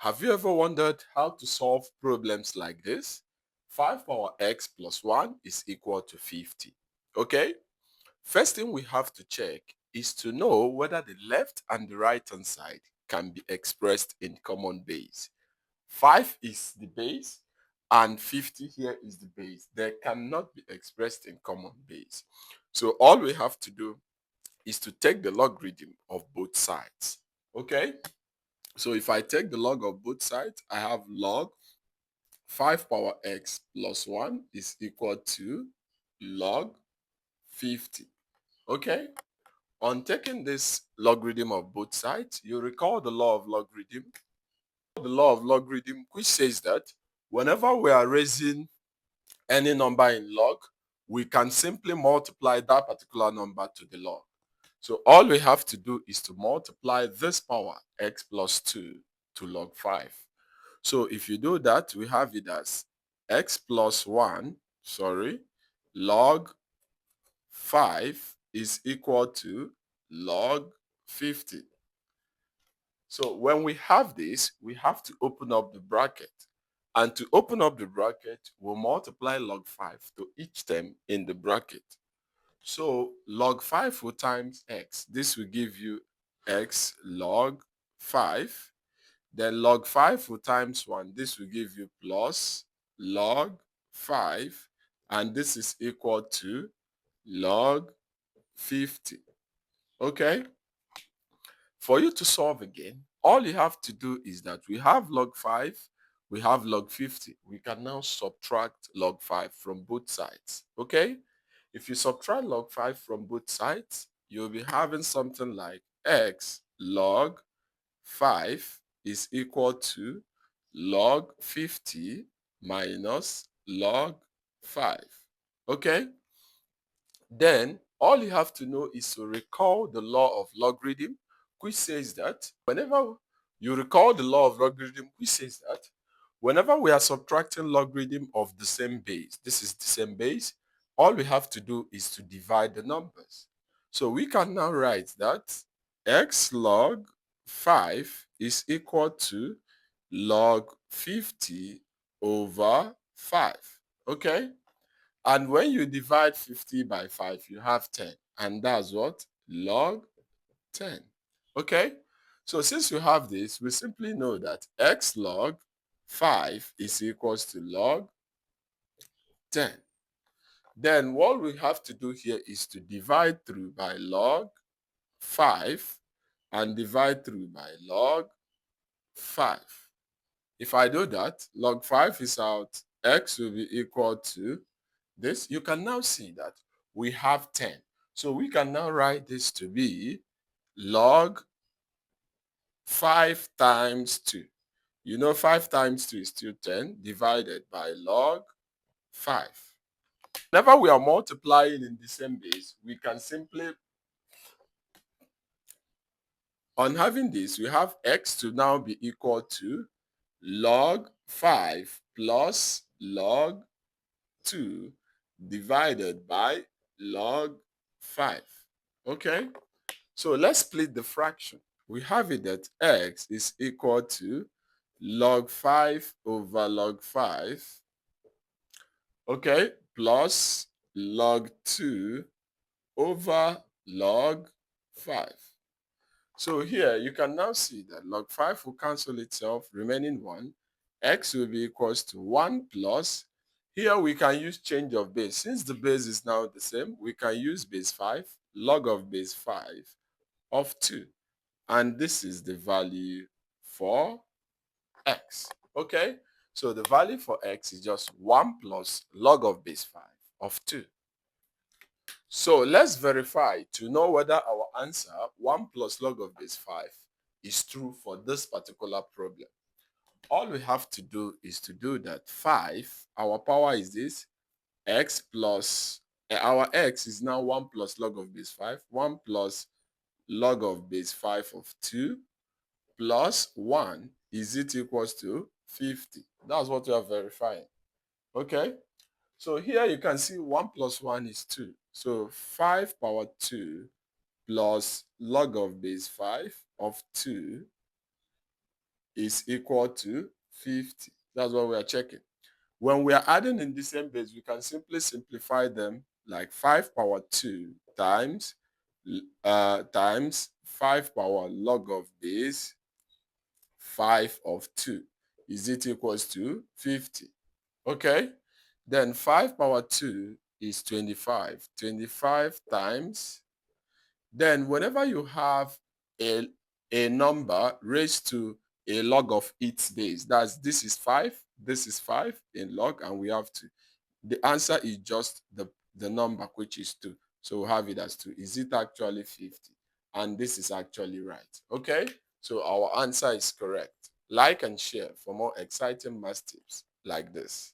Have you ever wondered how to solve problems like this? 5 power x plus 1 is equal to 50. Okay? First thing we have to check is to know whether the left and the right hand side can be expressed in common base. 5 is the base and 50 here is the base. They cannot be expressed in common base. So all we have to do is to take the logarithm of both sides. Okay? So if I take the log of both sides, I have log 5 power x plus 1 is equal to log 50. Okay? On taking this logarithm of both sides, you recall the law of logarithm. The law of logarithm, which says that whenever we are raising any number in log, we can simply multiply that particular number to the log. So all we have to do is to multiply this power x plus 2 to log 5. So if you do that, we have it as x plus 1, log 5 is equal to log 50. So when we have this, we have to open up the bracket. And to open up the bracket, we'll multiply log 5 to each term in the bracket. So log 5 will times x. This will give you x log 5. Then log 5 will times 1. This will give you plus log 5. And this is equal to log 50. Okay? For you to solve again, all you have to do is that we have log 5, we have log 50. We can now subtract log 5 from both sides. Okay? If you subtract log 5 from both sides, you'll be having something like x log 5 is equal to log 50 minus log 5. Okay? Then all you have to know is to recall the law of logarithm, which says that whenever you recall the law of logarithm, which says that whenever we are subtracting logarithm of the same base, this is the same base, all we have to do is to divide the numbers. So we can now write that x log 5 is equal to log 50 over 5. Okay? And when you divide 50 by 5, you have 10. And that's what? Log 10. Okay? So since you have this, we simply know that x log 5 is equals to log 10. Then what we have to do here is to divide through by log 5 and divide through by log 5. If I do that, log 5 is out, x will be equal to this. You can now see that we have 10. So we can now write this to be log 5 times 2. You know 5 times 2 is still 10 divided by log 5. Whenever we are multiplying in the same base, we can simply, on having this, we have x to now be equal to log 5 plus log 2 divided by log 5. Okay? So let's split the fraction. We have it that x is equal to log 5 over log 5, okay, plus log 2 over log 5. So here you can now see that log 5 will cancel itself, remaining 1. X will be equals to 1 plus, here we can use change of base. Since the base is now the same, we can use base 5, log of base 5 of 2. And this is the value for x. Okay? So the value for x is just 1 plus log of base 5 of 2. So let's verify to know whether our answer 1 plus log of base 5 is true for this particular problem. All we have to do is to do that 5, our power is this, x plus, our x is now 1 plus log of base 5, 1 plus log of base 5 of 2 plus 1 is it equals to 50. That's what we are verifying. Okay? So here you can see 1 plus 1 is 2. So 5 power 2 plus log of base 5 of 2 is equal to 50. That's what we are checking. When we are adding in the same base, we can simply simplify them like 5 power 2 times 5 power log of base 5 of 2. Is it equals to 50? Okay. Then 5 power 2 is 25. 25 times. Then whenever you have a, a number raised to a log of its base, this is 5, this is 5 in log, and we have 2. The answer is just the number, which is 2. So we have it as 2. Is it actually 50? And this is actually right. Okay? So our answer is correct. Like and share for more exciting math tips like this.